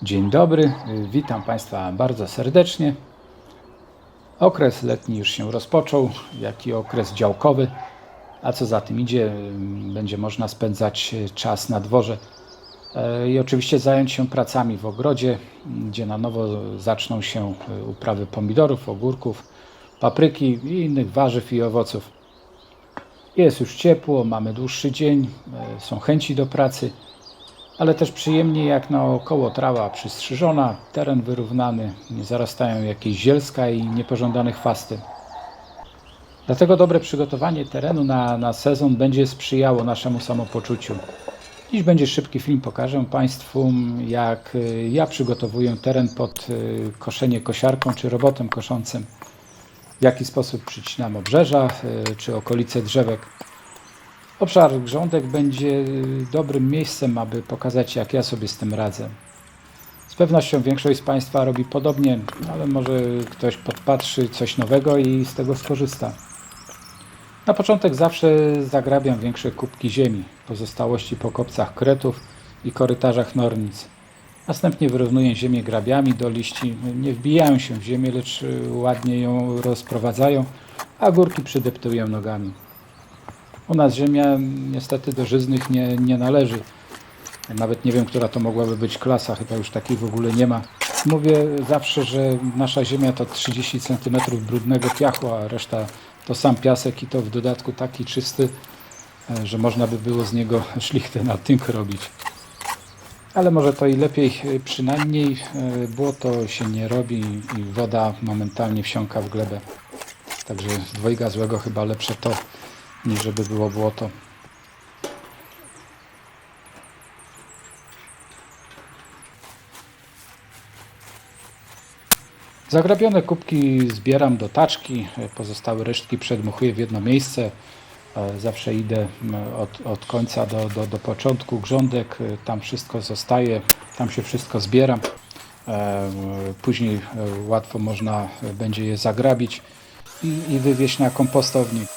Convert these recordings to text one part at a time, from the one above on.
Dzień dobry, witam Państwa bardzo serdecznie. Okres letni już się rozpoczął, jak i okres działkowy, a co za tym idzie, będzie można spędzać czas na dworze i oczywiście zająć się pracami w ogrodzie, gdzie na nowo zaczną się uprawy pomidorów, ogórków, papryki i innych warzyw i owoców. Jest już ciepło, mamy dłuższy dzień, są chęci do pracy, ale też przyjemnie jak naokoło trawa przystrzyżona, teren wyrównany, nie zarastają jakieś zielska i niepożądane chwasty. Dlatego dobre przygotowanie terenu na sezon będzie sprzyjało naszemu samopoczuciu. Dziś będzie szybki film, pokażę Państwu, jak ja przygotowuję teren pod koszenie kosiarką czy robotem koszącym. W jaki sposób przycinam obrzeża czy okolice drzewek. Obszar grządek będzie dobrym miejscem, aby pokazać, jak ja sobie z tym radzę. Z pewnością większość z Państwa robi podobnie, ale może ktoś podpatrzy coś nowego i z tego skorzysta. Na początek zawsze zagrabiam większe kubki ziemi, pozostałości po kopcach kretów i korytarzach nornic. Następnie wyrównuję ziemię grabiami do liści. Nie wbijają się w ziemię, lecz ładnie ją rozprowadzają, a górki przydeptuję nogami. U nas ziemia niestety do żyznych nie należy. Nawet nie wiem, która to mogłaby być klasa, chyba już takiej w ogóle nie ma. Mówię zawsze, że nasza ziemia to 30 cm brudnego piachu, a reszta to sam piasek i to w dodatku taki czysty, że można by było z niego szlichtę na tynk robić. Ale może to i lepiej, przynajmniej błoto się nie robi i woda momentalnie wsiąka w glebę. Także z dwojga złego chyba lepsze to, niż żeby było błoto. Zagrabione kubki zbieram do taczki, pozostałe resztki przedmuchuję w jedno miejsce. Zawsze idę od końca do początku grządek, tam wszystko zostaje, tam się wszystko zbieram. Później łatwo można będzie je zagrabić i wywieźć na kompostownik.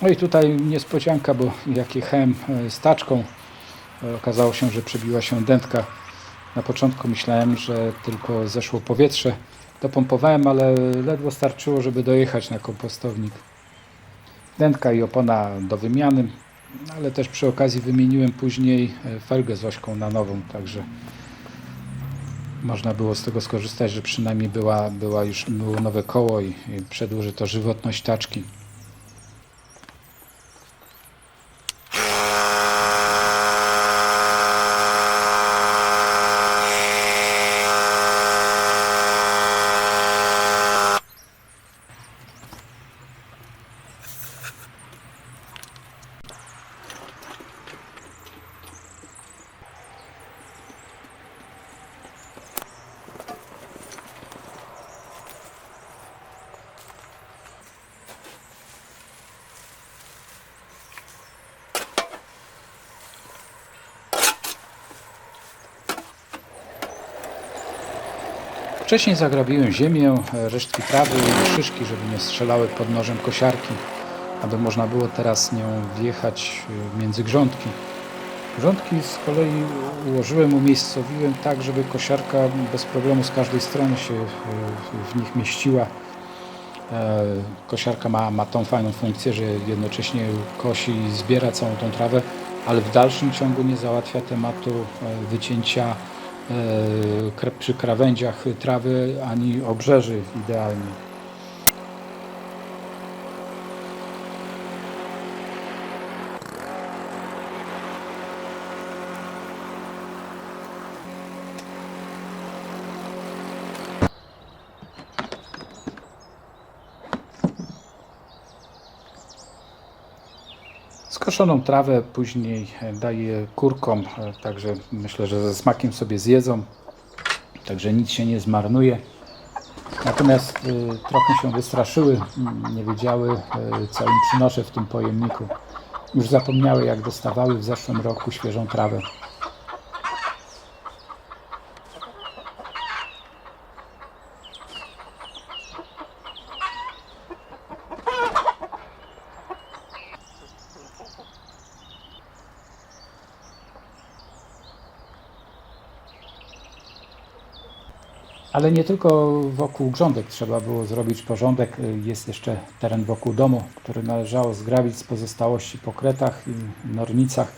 No i tutaj niespodzianka, bo jak jechałem z taczką, okazało się, że przebiła się dętka. Na początku myślałem, że tylko zeszło powietrze. Dopompowałem, ale ledwo starczyło, żeby dojechać na kompostownik. Dętka i opona do wymiany, ale też przy okazji wymieniłem później felgę z ośką na nową, także można było z tego skorzystać, że przynajmniej było nowe koło i przedłuży to żywotność taczki. Wcześniej zagrabiłem ziemię, resztki trawy i szyszki, żeby nie strzelały pod nożem kosiarki, aby można było teraz nią wjechać między grządki. Grządki z kolei ułożyłem, umiejscowiłem tak, żeby kosiarka bez problemu z każdej strony się w nich mieściła. Kosiarka ma tą fajną funkcję, że jednocześnie kosi i zbiera całą tą trawę, ale w dalszym ciągu nie załatwia tematu wycięcia przy krawędziach trawy ani obrzeży idealnie. Skoszoną trawę później daję kurkom, także myślę, że ze smakiem sobie zjedzą, także nic się nie zmarnuje. Natomiast trochę się wystraszyły, nie wiedziały, co im przynoszę w tym pojemniku. Już zapomniały, jak dostawały w zeszłym roku świeżą trawę. Ale nie tylko wokół grządek trzeba było zrobić porządek. Jest jeszcze teren wokół domu, który należało zgrabić z pozostałości po kretach i nornicach.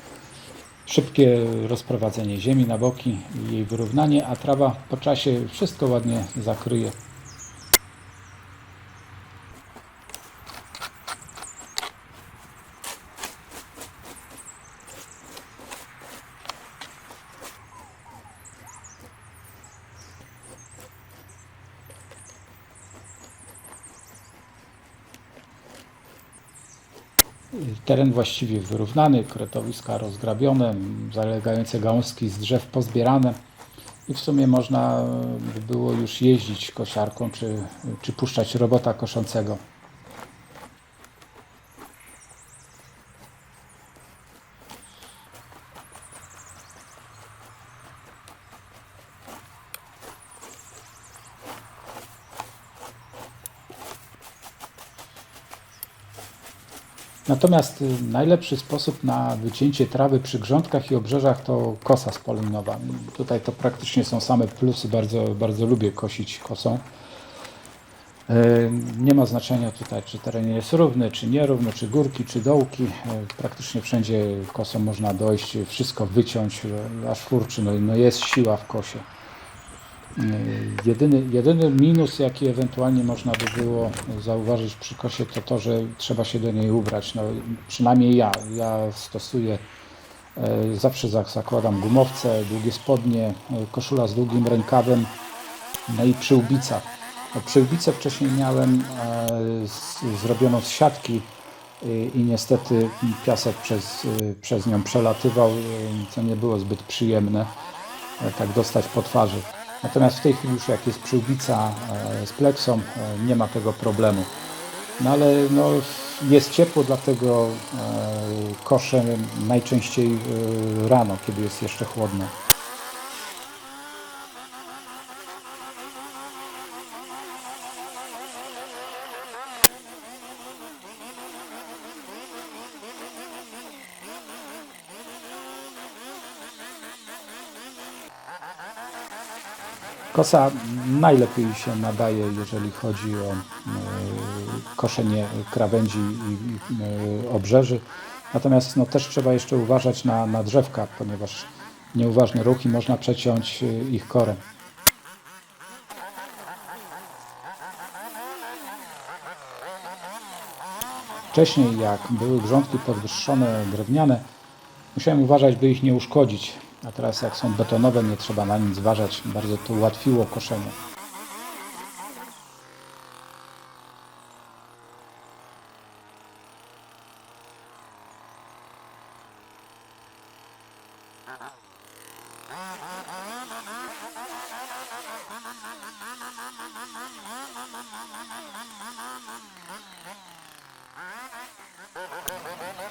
Szybkie rozprowadzenie ziemi na boki i jej wyrównanie, a trawa po czasie wszystko ładnie zakryje. Teren właściwie wyrównany, kretowiska rozgrabione, zalegające gałązki z drzew pozbierane i w sumie można by było już jeździć kosiarką czy puszczać robota koszącego. Natomiast najlepszy sposób na wycięcie trawy przy grządkach i obrzeżach to kosa spalinowa. Tutaj to praktycznie są same plusy, bardzo, bardzo lubię kosić kosą. Nie ma znaczenia tutaj, czy teren jest równy, czy nierówny, czy górki, czy dołki. Praktycznie wszędzie kosą można dojść, wszystko wyciąć, aż furczy, no jest siła w kosie. Jedyny minus, jaki ewentualnie można by było zauważyć przy kosie, to to, że trzeba się do niej ubrać. No, przynajmniej ja stosuję, zawsze zakładam gumowce, długie spodnie, koszula z długim rękawem, no i przyłbica. No, przyłbicę wcześniej miałem zrobioną z siatki i niestety piasek przez nią przelatywał, co nie było zbyt przyjemne, tak dostać po twarzy. Natomiast w tej chwili już jak jest przyłbica z pleksą, nie ma tego problemu. No ale no, jest ciepło, dlatego koszę najczęściej rano, kiedy jest jeszcze chłodno. Kosa najlepiej się nadaje, jeżeli chodzi o koszenie krawędzi i obrzeży. Natomiast no, też trzeba jeszcze uważać na drzewka, ponieważ nieuważny ruch i można przeciąć ich korę. Wcześniej, jak były grządki podwyższone, drewniane, musiałem uważać, by ich nie uszkodzić. A teraz jak są betonowe, nie trzeba na nic zważać. Bardzo to ułatwiło koszenie.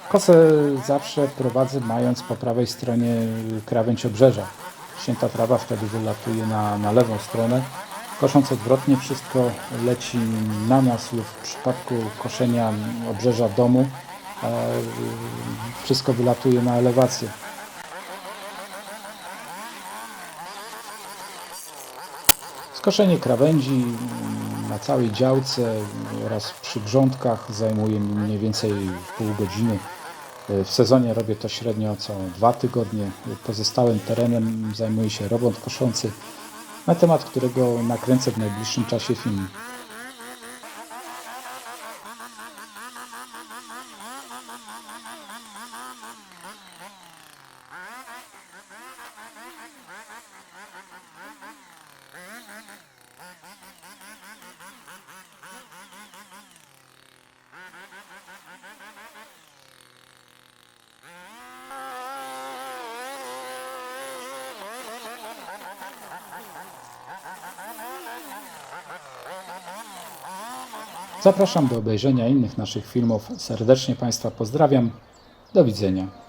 Kosę zawsze prowadzę, mając po prawej stronie krawędź obrzeża. Ścięta trawa wtedy wylatuje na lewą stronę. Kosząc odwrotnie, wszystko leci na nas lub w przypadku koszenia obrzeża domu wszystko wylatuje na elewację. Skoszenie krawędzi na całej działce oraz przy grządkach zajmuje mi mniej więcej pół godziny. W sezonie robię to średnio co 2 tygodnie. Pozostałym terenem zajmuje się robot koszący, na temat którego nakręcę w najbliższym czasie film. Zapraszam do obejrzenia innych naszych filmów. Serdecznie Państwa pozdrawiam. Do widzenia.